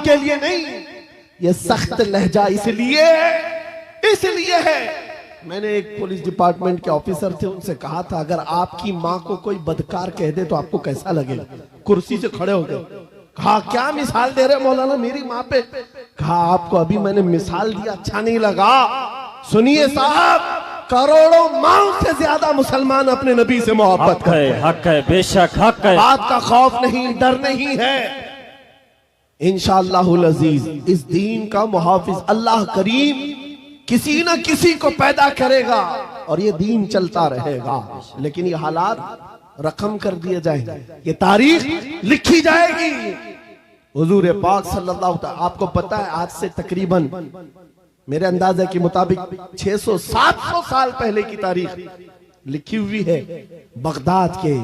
के लिए नहीं, ये सख्त लहजा इसलिए है। मैंने एक पुलिस डिपार्टमेंट के ऑफिसर थे, उनसे कहा था अगर आपकी माँ को कोई बदकार कह दे तो आपको कैसा लगेगा। कुर्सी से खड़े हो गए, कहा क्या मिसाल दे रहे मौलाना मेरी माँ पे। कहा आपको अभी मैंने मिसाल दिया, अच्छा नहीं लगा। सुनिए साहब, करोड़ों माओ से ज्यादा मुसलमान अपने नबी से मोहब्बत करते हैं। हक है, बेशक हक है। बात का खौफ नहीं, डर नहीं है। इंशाअल्लाहुल अजीज इस दीन का मुहाफिज अल्लाह करीम किसी न किसी को पैदा करेगा और ये दीन चलता रहेगा। लेकिन ये हालात रकम कर दिए जाएंगे, ये तारीख लिखी जाएगी। हुजूर पाक सल्लल्लाहु अलैहि वसल्लम, आपको पता है आज से तकरीबन मेरे अंदाजे के मुताबिक 600-700 साल पहले की तारीख लिखी हुई है। बगदाद के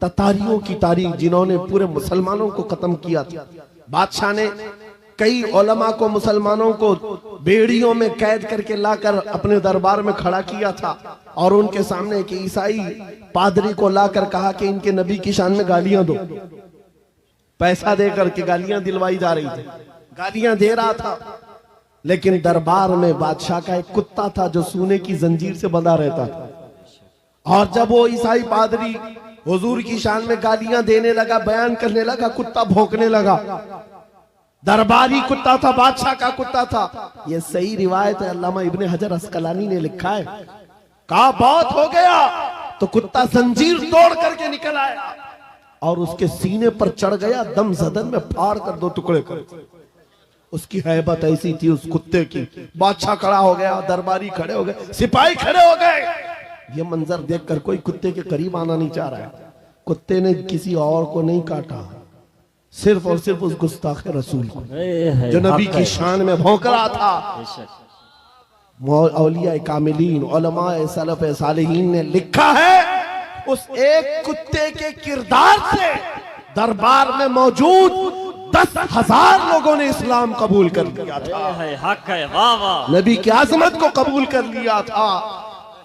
ततारियों की तारीख, जिन्होंने पूरे मुसलमानों को खत्म किया था। बादशाह ने कई उलमा को, मुसलमानों को बेड़ियों में कैद करके लाकर अपने दरबार में खड़ा किया था और उनके सामने एक ईसाई पादरी को लाकर कहा कि इनके नबी की शान में गालियां दो। पैसा देकर के गालियां दिलवाई जा रही थी, गालियां दे रहा था। लेकिन दरबार में बादशाह का एक कुत्ता था जो सोने की जंजीर से बंधा रहता था। और जब वो ईसाई पादरी हुजूर की शान में गालियां देने लगा, बयान करने लगा, कुत्ता भौंकने लगा। दरबारी कुत्ता था, बादशाह का कुत्ता था। ये सही रिवायत है, अल्लामा इब्ने हजर अस्कलानी ने लिखा है। कहा बहुत हो गया तो कुत्ता जंजीर तोड़ करके निकल आया और उसके सीने पर चढ़ गया, दम जदन में फाड़ कर 2 टुकड़े कर। उसकी हैबत ऐसी थी उस कुत्ते की। बादशाह खड़ा हो गया, दरबारी खड़े हो गए, सिपाही खड़े हो गए। ये मंजर देखकर कोई कुत्ते के करीब आना नहीं चाह रहा है। कुत्ते ने किसी और को नहीं काटा, सिर्फ और सिर्फ उस गुस्ताख रसूल को जो नबी की शान में भौंक रहा था। औलिया कामिलीन, उलमाए सलफ सालिहीन ने लिखा है उस एक कुत्ते के किरदार से दरबार में मौजूद 10,000 लोगों ने इस्लाम कबूल कर लिया था। हक है, वाह वाह। नबी की आजमत को कबूल कर लिया था।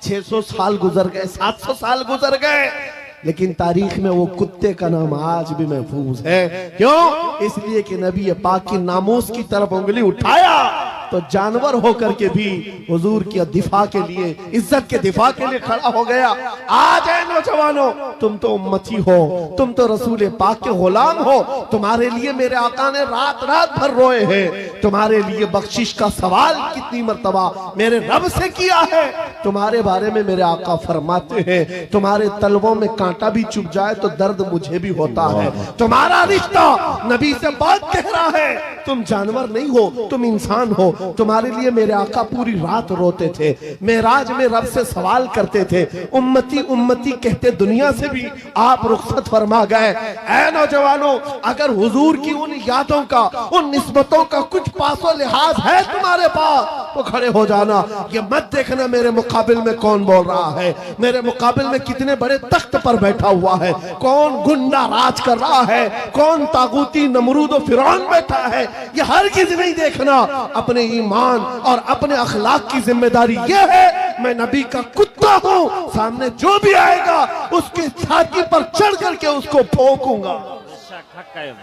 600 साल गुजर गए, 700 साल गुजर गए, लेकिन तारीख में वो कुत्ते का नाम आज भी महफूज है। क्यों? इसलिए कि नबी पाक की नामूस की तरफ उंगली उठाया तो जानवर होकर के भी हुजूर के दिफा के लिए, इज्जत के दिफा के लिए खड़ा हो गया। आज है नौजवानों, तुम तो उम्मती हो, तुम तो रसूल पाक के गुलाम हो। तुम्हारे लिए मेरे आका ने रात रात भर रोए हैं। तुम्हारे लिए बख्शिश का सवाल कितनी मर्तबा मेरे रब से किया है। तुम्हारे बारे में मेरे आका फरमाते हैं, तुम्हारे तलवों में कांटा भी चुभ जाए तो दर्द मुझे भी होता है। तुम्हारा रिश्ता नबी से बहुत गहरा है। तुम जानवर नहीं हो, तुम इंसान हो। तुम्हारे लिए मेरे आका पूरी रात रोते थे, मेराज में रब से सवाल करते थे, उम्मती उम्मती कहते दुनिया से भी आप रुखसत फरमा गए। ऐ नौजवानों, अगर हुजूर की उन यादों का, उन निस्बतों का कुछ पासो लिहाज है तुम्हारे पास तो खड़े हो जाना। ये मत देखना मेरे मुकाबिल में कौन बोल रहा है, मेरे मुकाबिल में कितने बड़े तख्त पर बैठा हुआ है, कौन गुंडा राज कर रहा है, कौन तागूती नमरूद और फिरौन बैठा है। ये हरगिज़ नहीं देखना। अपने ईमान और अपने अखलाक की जिम्मेदारी यह है, मैं नबी का कुत्ता हूं, सामने जो भी आएगा उसके छाती पर चढ़ करके उसको भौंकूंगा,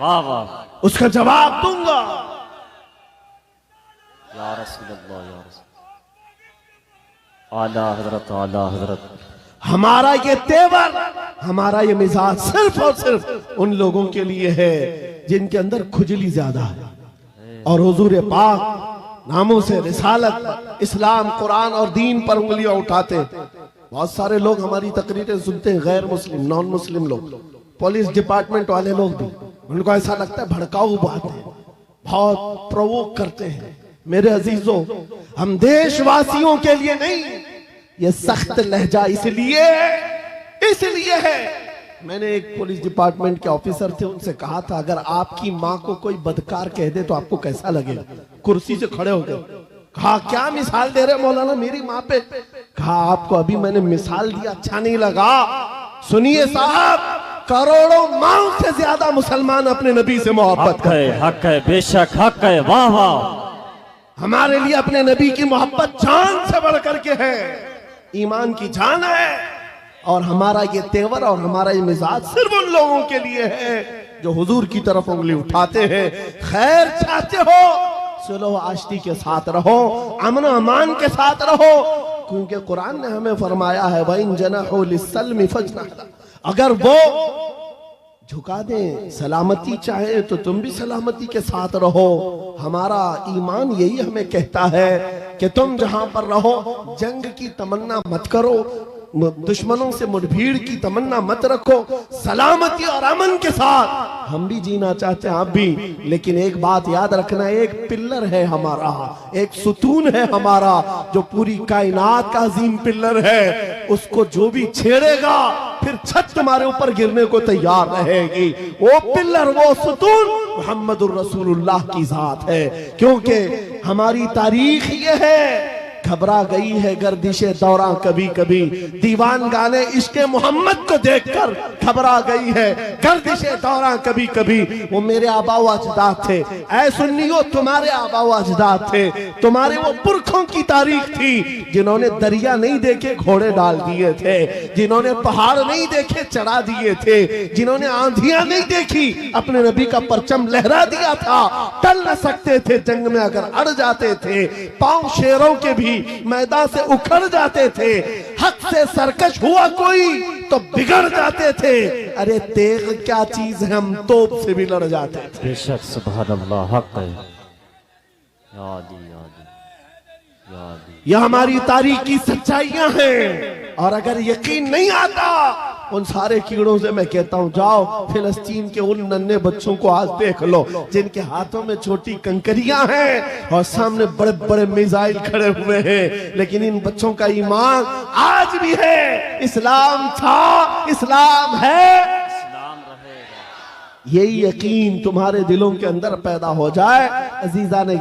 वाह वाह, उसका जवाब दूंगा। या रसूलल्लाह, या रसूल, आला हजरत, आला हजरत। हमारा ये तेवर, हमारा ये मिजाज सिर्फ और सिर्फ उन लोगों के लिए है जिनके अंदर खुजली ज्यादा है और हुजूर पाक नामों से रिसालत, इस्लाम, कुरान और दीन पर उंगलियां उठाते। बहुत सारे लोग हमारी तकरीरें सुनते हैं, गैर मुस्लिम, नॉन मुस्लिम लोग, पुलिस डिपार्टमेंट वाले लोग भी, उनको ऐसा लगता है भड़काऊ बातें, बहुत प्रोवोक करते हैं। मेरे अजीजों, हम देशवासियों के लिए नहीं, ये सख्त लहजा इसलिए है। मैंने एक पुलिस डिपार्टमेंट के ऑफिसर थे, उनसे कहा था अगर आपकी माँ को कोई बदकार कह दे तो आपको कैसा लगेगा। कुर्सी से खड़े हो गए, कहा क्या मिसाल दे रहे मौलाना मेरी माँ पे। कहा आपको अभी मैंने मिसाल दिया, अच्छा नहीं लगा। सुनिए साहब, करोड़ों माओ से ज्यादा मुसलमान अपने नबी से मोहब्बत करते हैं। हक है, बेशक हक है, वाह वाह। हमारे लिए अपने नबी की मोहब्बत जान से बढ़ करके है, ईमान की जान है। और हमारा ये तेवर और हमारा ये मिजाज सिर्फ उन लोगों के लिए है जो हुजूर की तरफ उंगली उठाते हैं। खैर चाहते हो, सुलह आशती के साथ रहो, अमन अमान के साथ रहो, क्योंकि कुरान ने हमें फरमाया है वइन जनहू लिस्सल्मी फजनह, अगर वो झुका दें, सलामती चाहे तो तुम भी सलामती के साथ रहो। हमारा ईमान यही हमें कहता है कि तुम जहां पर रहो जंग की तमन्ना मत करो, दुश्मनों से मुठभीड़ की तमन्ना मत रखो, सलामती और अमन के साथ हम भी जीना चाहते हैं, आप भी। लेकिन एक बात याद रखना, एक पिल्लर है हमारा, एक सुतून है हमारा, जो पूरी कायनात का अजीम पिल्लर है, उसको जो भी छेड़ेगा फिर छत तुम्हारे ऊपर गिरने को तैयार रहेगी। वो पिल्लर, वो सुतून मुहम्मदुर रसूलुल्लाह की जात है। क्योंकि हमारी तारीख ये है, घबरा गई है गर्दिशे दौरा कभी कभी, दीवान गाने इश्के मोहम्मद को देखकर घबरा गई है गर्दिशे दौरा कभी कभी। वो मेरे आबाओ अजदाद थे, ऐ सुन्नियों तुम्हारे आबाओ अजदाद थे, तुम्हारे वो पुरखों की तारीख थी जिन्होंने दरिया नहीं देखे घोड़े डाल दिए थे, जिन्होंने पहाड़ नहीं देखे चढ़ा दिए थे, जिन्होंने आंधियां नहीं देखी अपने नबी का परचम लहरा दिया था, टल न सकते थे जंग में अगर अड़ जाते थे, पांव शेरों के भी मैदान से उखड़ जाते थे, हक से सरकश हुआ कोई तो बिगड़ जाते थे। अरे तेग क्या चीज है, हम तोप से भी लड़ जाते थे। बेशक सुभान अल्लाह, हक है। याद यह हमारी तारीख की सच्चाइयां हैं। और अगर यकीन नहीं आता उन सारे कीड़ों से मैं कहता हूं, जाओ फिलिस्तीन के उन नन्हे बच्चों को आज देख लो जिनके हाथों में छोटी कंकरियां हैं और सामने बड़े बड़े मिसाइल खड़े हुए हैं, लेकिन इन बच्चों का ईमान आज भी है। इस्लाम था, इस्लाम है, इस्लाम रहेगा। यही यकीन तुम्हारे दिलों के अंदर पैदा हो जाए। अजीजा ने